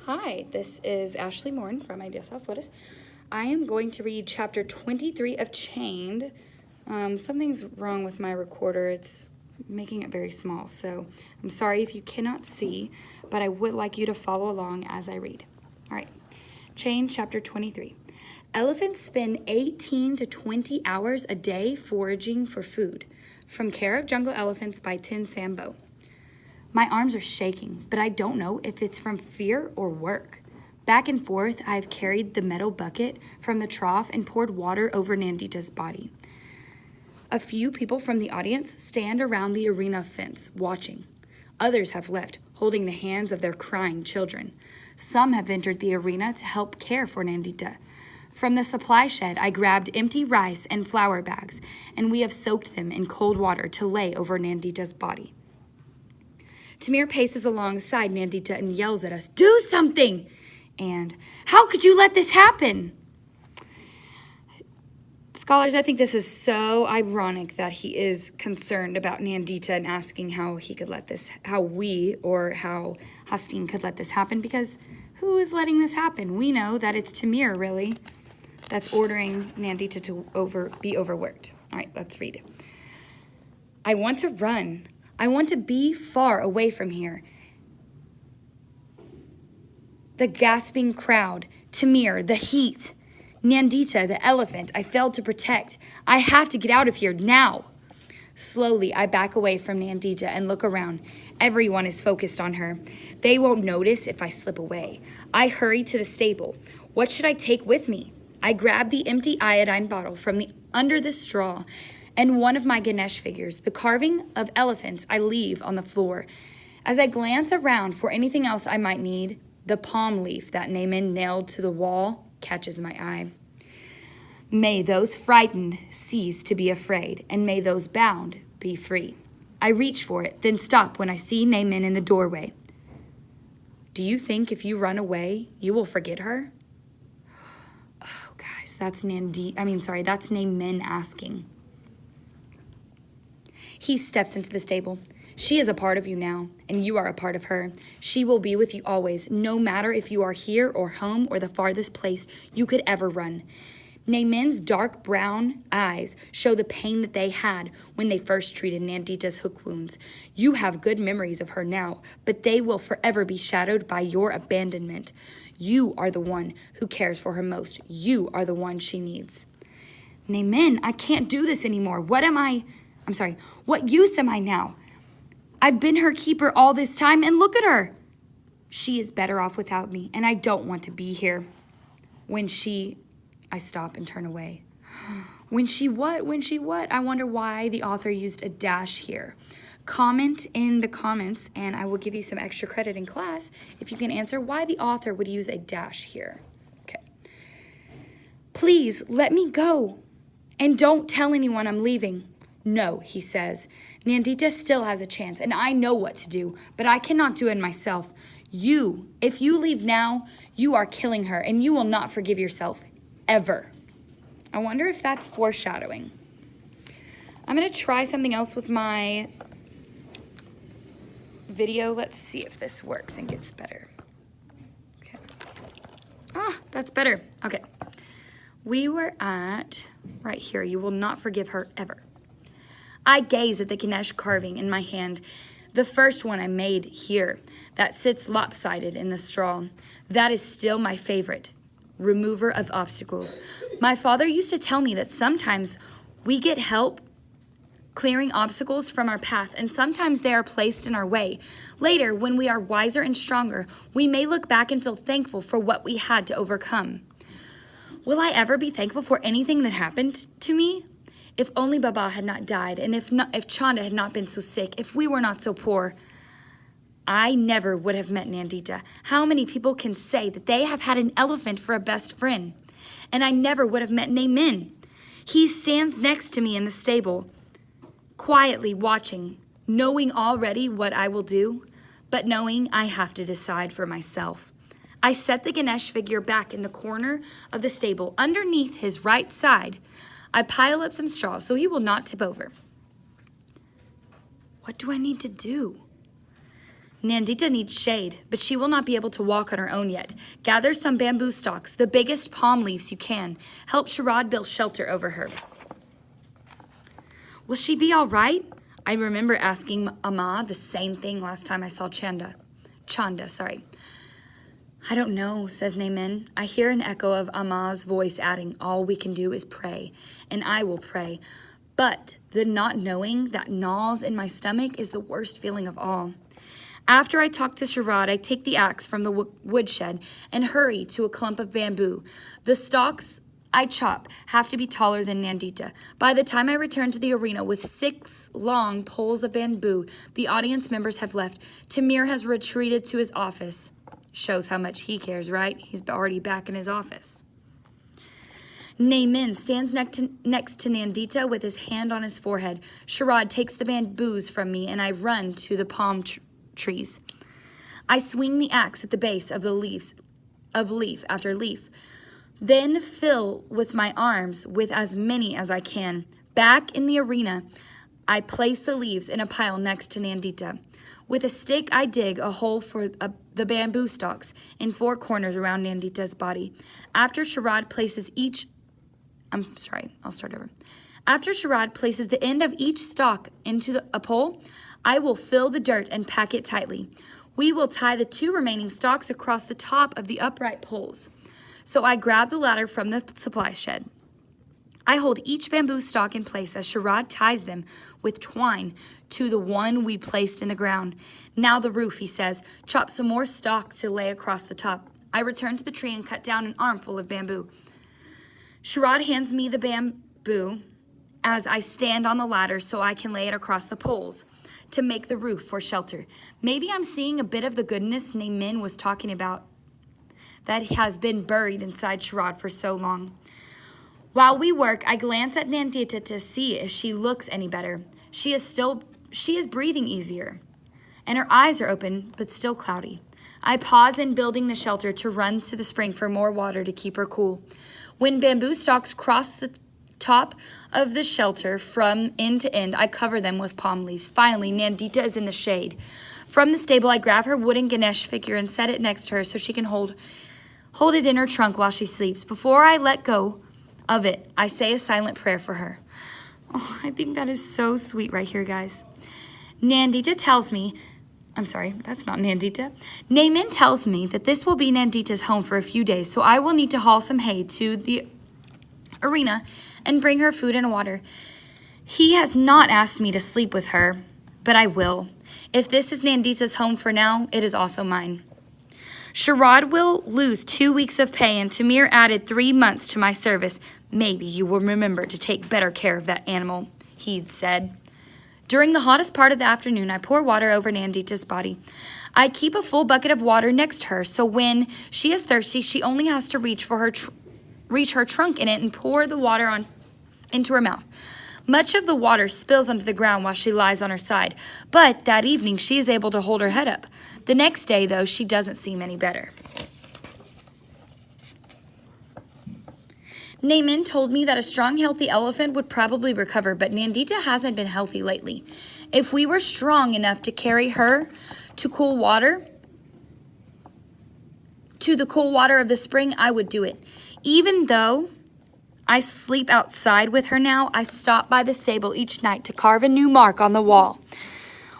Hi, this is Ashley Morin from Ideas Athletics. I am going to read chapter 23 of Chained. Something's wrong with my recorder. It's making it very small, so I'm sorry if you cannot see, but I would like you to follow along as I read. All right, Chained chapter 23. Elephants spend 18 to 20 hours a day foraging for food. From Care of Jungle Elephants by Tin Sambo. My arms are shaking, but I don't know if it's from fear or work. Back and forth, I have carried the metal bucket from the trough and poured water over Nandita's body. A few people from the audience stand around the arena fence, watching. Others have left, holding the hands of their crying children. Some have entered the arena to help care for Nandita. From the supply shed, I grabbed empty rice and flour bags, and we have soaked them in cold water to lay over Nandita's body. Tamir paces alongside Nandita and yells at us, "Do something!" And, "How could you let this happen?" Scholars, I think this is so ironic that he is concerned about Nandita and asking how he could let this, how we or how Hastine could let this happen, because who is letting this happen? We know that it's Tamir, really, that's ordering Nandita to be overworked. All right, let's read. I want to run. I want to be far away from here. The gasping crowd, Tamir, the heat, Nandita, the elephant I failed to protect. I have to get out of here now. Slowly, I back away from Nandita and look around. Everyone is focused on her. They won't notice if I slip away. I hurry to the stable. What should I take with me? I grab the empty iodine bottle from under the straw and one of my Ganesh figures, the carving of elephants, I leave on the floor. As I glance around for anything else I might need, the palm leaf that Naaman nailed to the wall catches my eye. May those frightened cease to be afraid, and may those bound be free. I reach for it, then stop when I see Naaman in the doorway. Do you think if you run away, you will forget her? Oh, guys, that's Naaman asking. He steps into the stable. She is a part of you now, and you are a part of her. She will be with you always, no matter if you are here or home or the farthest place you could ever run. Naaman's dark brown eyes show the pain that they had when they first treated Nandita's hook wounds. You have good memories of her now, but they will forever be shadowed by your abandonment. You are the one who cares for her most. You are the one she needs. Naaman, I can't do this anymore. What use am I now? I've been her keeper all this time, and look at her. She is better off without me, and I don't want to be here. I stop and turn away. When she what? I wonder why the author used a dash here. Comment in the comments, and I will give you some extra credit in class if you can answer why the author would use a dash here. Okay. Please, let me go, and don't tell anyone I'm leaving. No, he says. Nandita still has a chance, and I know what to do, but I cannot do it myself. If you leave now, you are killing her, and you will not forgive yourself, ever. I wonder if that's foreshadowing. I'm going to try something else with my video. Let's see if this works and gets better. Okay. That's better. Okay. We were at, right here, you will not forgive her, ever. I gaze at the Ganesh carving in my hand, the first one I made here, that sits lopsided in the straw. That is still my favorite, remover of obstacles. My father used to tell me that sometimes we get help clearing obstacles from our path, and sometimes they are placed in our way. Later, when we are wiser and stronger, we may look back and feel thankful for what we had to overcome. Will I ever be thankful for anything that happened to me? If only Baba had not died, and if Chanda had not been so sick, if we were not so poor, I never would have met Nandita. How many people can say that they have had an elephant for a best friend? And I never would have met Naaman. He stands next to me in the stable, quietly watching, knowing already what I will do, but knowing I have to decide for myself. I set the Ganesh figure back in the corner of the stable, underneath his right side. I pile up some straw so he will not tip over. What do I need to do? Nandita needs shade, but she will not be able to walk on her own yet. Gather some bamboo stalks, the biggest palm leaves you can. Help Sharad build shelter over her. Will she be all right? I remember asking Amma the same thing last time I saw Chanda. I don't know, says Naaman. I hear an echo of Amma's voice adding, all we can do is pray, and I will pray. But the not knowing that gnaws in my stomach is the worst feeling of all. After I talk to Sharad, I take the axe from the woodshed and hurry to a clump of bamboo. The stalks I chop have to be taller than Nandita. By the time I return to the arena with 6 long poles of bamboo, the audience members have left. Tamir has retreated to his office. Shows how much he cares, right? He's already back in his office. Naaman stands next to Nandita with his hand on his forehead. Sharad takes the bamboos from me and I run to the palm trees. I swing the axe at the base of leaf after leaf, then fill with my arms with as many as I can. Back in the arena, I place the leaves in a pile next to Nandita. With a stick, I dig a hole for the bamboo stalks in 4 corners around Nandita's body. After Sharad places After Sharad places the end of each stalk into a pole, I will fill the dirt and pack it tightly. We will tie the 2 remaining stalks across the top of the upright poles. So I grab the ladder from the supply shed. I hold each bamboo stalk in place as Sharad ties them with twine to the one we placed in the ground. Now the roof, he says. Chop some more stalk to lay across the top. I return to the tree and cut down an armful of bamboo. Sharad hands me the bamboo as I stand on the ladder so I can lay it across the poles to make the roof for shelter. Maybe I'm seeing a bit of the goodness Naaman was talking about that has been buried inside Sharad for so long. While we work, I glance at Nandita to see if she looks any better. She is breathing easier, and her eyes are open, but still cloudy. I pause in building the shelter to run to the spring for more water to keep her cool. When bamboo stalks cross the top of the shelter from end to end, I cover them with palm leaves. Finally, Nandita is in the shade. From the stable, I grab her wooden Ganesh figure and set it next to her so she can hold it in her trunk while she sleeps. Before I let go of it, I say a silent prayer for her. Oh, I think that is so sweet right here, guys. Nandita tells me, I'm sorry, that's not Nandita. Naaman tells me that this will be Nandita's home for a few days, so I will need to haul some hay to the arena and bring her food and water. He has not asked me to sleep with her, but I will. If this is Nandita's home for now, it is also mine. Sharad will lose 2 weeks of pay, and Tamir added 3 months to my service. Maybe you will remember to take better care of that animal, he'd said. During the hottest part of the afternoon, I pour water over Nandita's body. I keep a full bucket of water next to her, so when she is thirsty, she only has to reach her trunk in it and pour the water into her mouth. Much of the water spills onto the ground while she lies on her side, but that evening she is able to hold her head up. The next day, though, she doesn't seem any better. Naaman told me that a strong, healthy elephant would probably recover, but Nandita hasn't been healthy lately. If we were strong enough to carry her to the cool water of the spring, I would do it. Even though I sleep outside with her now, I stop by the stable each night to carve a new mark on the wall.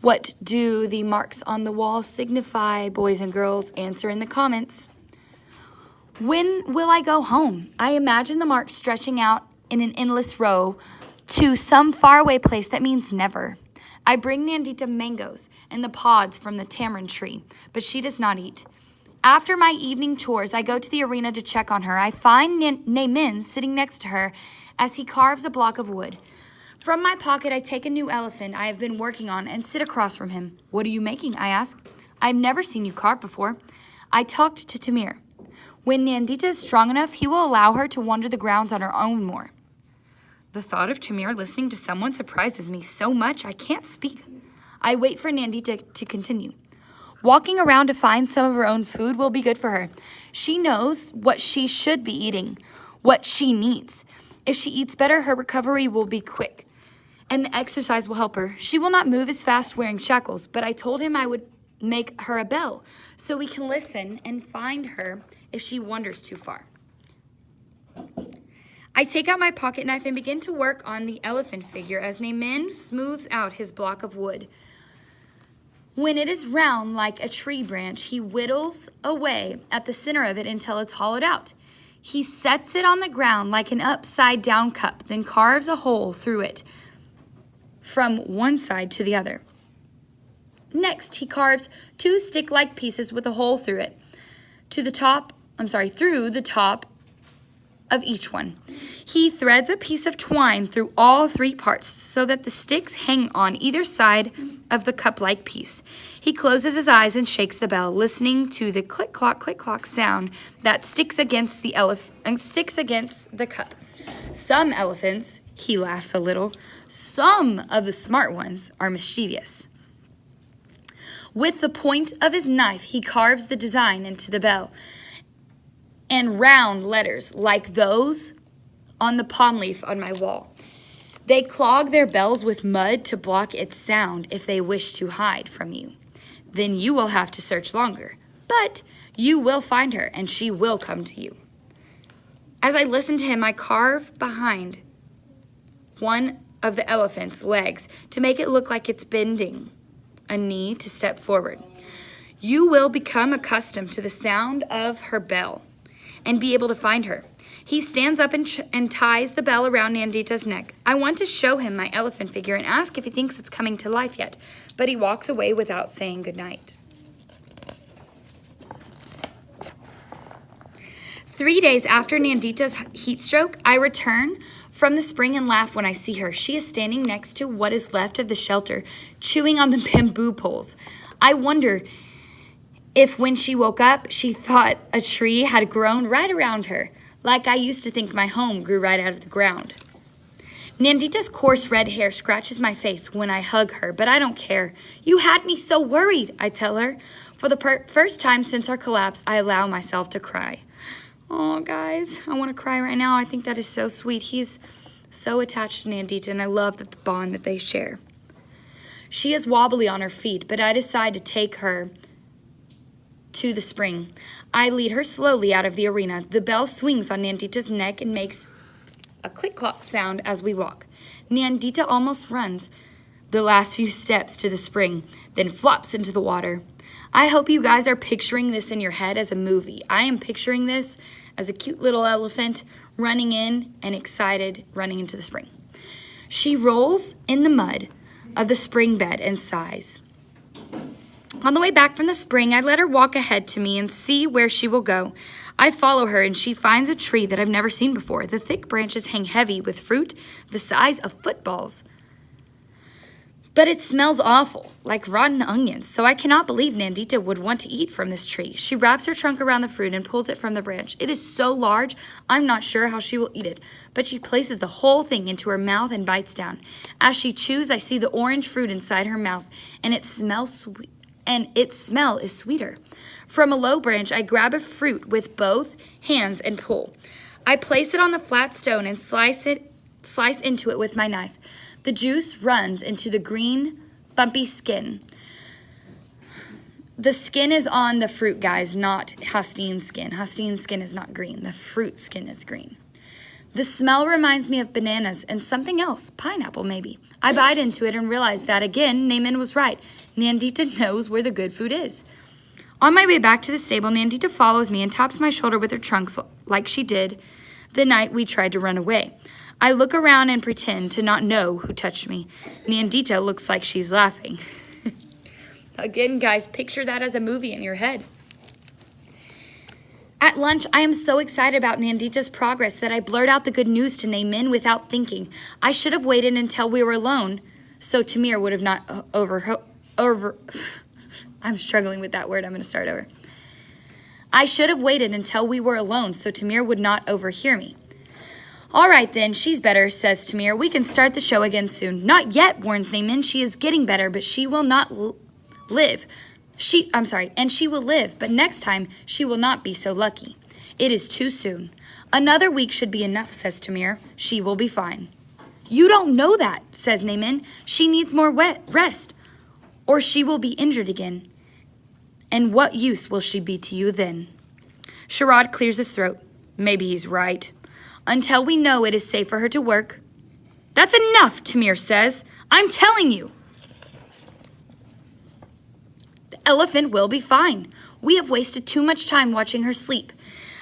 What do the marks on the wall signify, boys and girls? Answer in the comments. When will I go home? I imagine the marks stretching out in an endless row to some faraway place that means never. I bring Nandita mangoes and the pods from the tamarind tree, but she does not eat. After my evening chores, I go to the arena to check on her. I find Naaman sitting next to her as he carves a block of wood. From my pocket, I take a new elephant I have been working on and sit across from him. What are you making? I ask. I've never seen you carve before. I talked to Tamir. When Nandita is strong enough, he will allow her to wander the grounds on her own more. The thought of Tamir listening to someone surprises me so much I can't speak. I wait for Nandita to continue. Walking around to find some of her own food will be good for her. She knows what she should be eating, what she needs. If she eats better, her recovery will be quick, and the exercise will help her. She will not move as fast wearing shackles, but I told him I would make her a bell so we can listen and find her if she wanders too far. I take out my pocket knife and begin to work on the elephant figure as Naaman smooths out his block of wood. When it is round like a tree branch, he whittles away at the center of it until it's hollowed out. He sets it on the ground like an upside-down cup, then carves a hole through it from one side to the other. Next, he carves 2 stick-like pieces with a hole through it, through the top of each one. He threads a piece of twine through all 3 parts so that the sticks hang on either side of the cup-like piece. He closes his eyes and shakes the bell, listening to the click-clock sound that sticks against the cup. Some elephants, he laughs a little, some of the smart ones are mischievous. With the point of his knife, he carves the design into the bell and round letters like those on the palm leaf on my wall. They clog their bells with mud to block its sound if they wish to hide from you. Then you will have to search longer, but you will find her and she will come to you. As I listen to him, I carve behind one of the elephant's legs to make it look like it's bending a knee to step forward. You will become accustomed to the sound of her bell and be able to find her. He stands up and ties the bell around Nandita's neck. I want to show him my elephant figure and ask if he thinks it's coming to life yet, but he walks away without saying goodnight. 3 days after Nandita's heat stroke, I return from the spring and laugh when I see her. She is standing next to what is left of the shelter, chewing on the bamboo poles. I wonder if when she woke up, she thought a tree had grown right around her, like I used to think my home grew right out of the ground. Nandita's coarse red hair scratches my face when I hug her, but I don't care. You had me so worried, I tell her. For the first time since our collapse, I allow myself to cry. Oh, guys, I want to cry right now. I think that is so sweet. He's so attached to Nandita, and I love the bond that they share. She is wobbly on her feet, but I decide to take her to the spring. I lead her slowly out of the arena. The bell swings on Nandita's neck and makes a click-clock sound as we walk. Nandita almost runs the last few steps to the spring, then flops into the water. I hope you guys are picturing this in your head as a movie. I am picturing this as a cute little elephant running in and excited running into the spring. She rolls in the mud of the spring bed and sighs. On the way back from the spring, I let her walk ahead to me and see where she will go. I follow her, and she finds a tree that I've never seen before. The thick branches hang heavy with fruit the size of footballs. But it smells awful, like rotten onions, so I cannot believe Nandita would want to eat from this tree. She wraps her trunk around the fruit and pulls it from the branch. It is so large, I'm not sure how she will eat it, but she places the whole thing into her mouth and bites down. As she chews, I see the orange fruit inside her mouth, and its smell is sweeter. From a low branch, I grab a fruit with both hands and pull. I place it on the flat stone and slice into it with my knife. The juice runs into the green, bumpy skin. The skin is on the fruit, guys, not Hastine's skin. Hastine's skin is not green. The fruit skin is green. The smell reminds me of bananas and something else, pineapple maybe. I bite into it and realize that, again, Naaman was right. Nandita knows where the good food is. On my way back to the stable, Nandita follows me and taps my shoulder with her trunk like she did the night we tried to run away. I look around and pretend to not know who touched me. Nandita looks like she's laughing. Again, guys, picture that as a movie in your head. At lunch, I am so excited about Nandita's progress that I blurt out the good news to Naaman without thinking. I should have waited until we were alone, so Tamir would have not I'm struggling with that word. I'm going to start over. I should have waited until we were alone, so Tamir would not overhear me. All right, then, she's better, says Tamir. We can start the show again soon. Not yet, warns Naaman. She is getting better, but she will not live. And she will live, but next time she will not be so lucky. It is too soon. Another week should be enough, says Tamir. She will be fine. You don't know that, says Naaman. She needs more rest, or she will be injured again. And what use will she be to you then? Sherrod clears his throat. Maybe he's right. Until we know it is safe for her to work. That's enough, Tamir says. I'm telling you. The elephant will be fine. We have wasted too much time watching her sleep.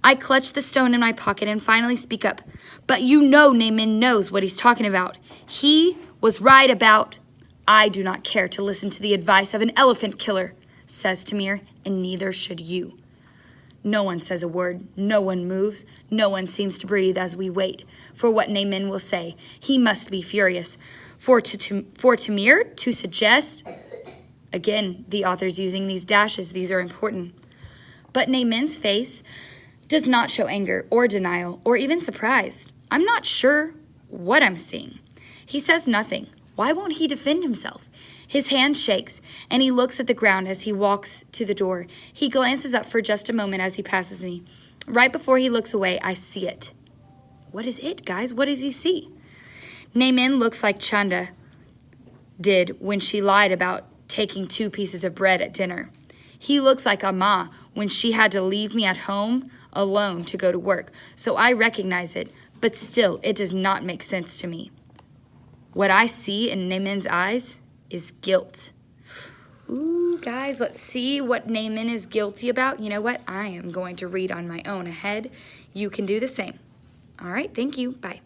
I clutch the stone in my pocket and finally speak up. But you know Naaman knows what he's talking about. He was right about... I do not care to listen to the advice of an elephant killer, says Tamir, and neither should you. No one says a word. No one moves. No one seems to breathe as we wait for what Naaman will say. He must be furious. For Tamir to suggest... Again, the author's using these dashes. These are important. But Naaman's face does not show anger or denial or even surprise. I'm not sure what I'm seeing. He says nothing. Why won't he defend himself? His hand shakes, and he looks at the ground as he walks to the door. He glances up for just a moment as he passes me. Right before he looks away, I see it. What is it, guys? What does he see? Naaman looks like Chanda did when she lied about taking 2 pieces of bread at dinner. He looks like Amma when she had to leave me at home alone to go to work. So I recognize it, but still, it does not make sense to me. What I see in Naaman's eyes is guilt. Ooh, guys, let's see what Naaman is guilty about. You know what? I am going to read on my own ahead. You can do the same. All right, thank you. Bye.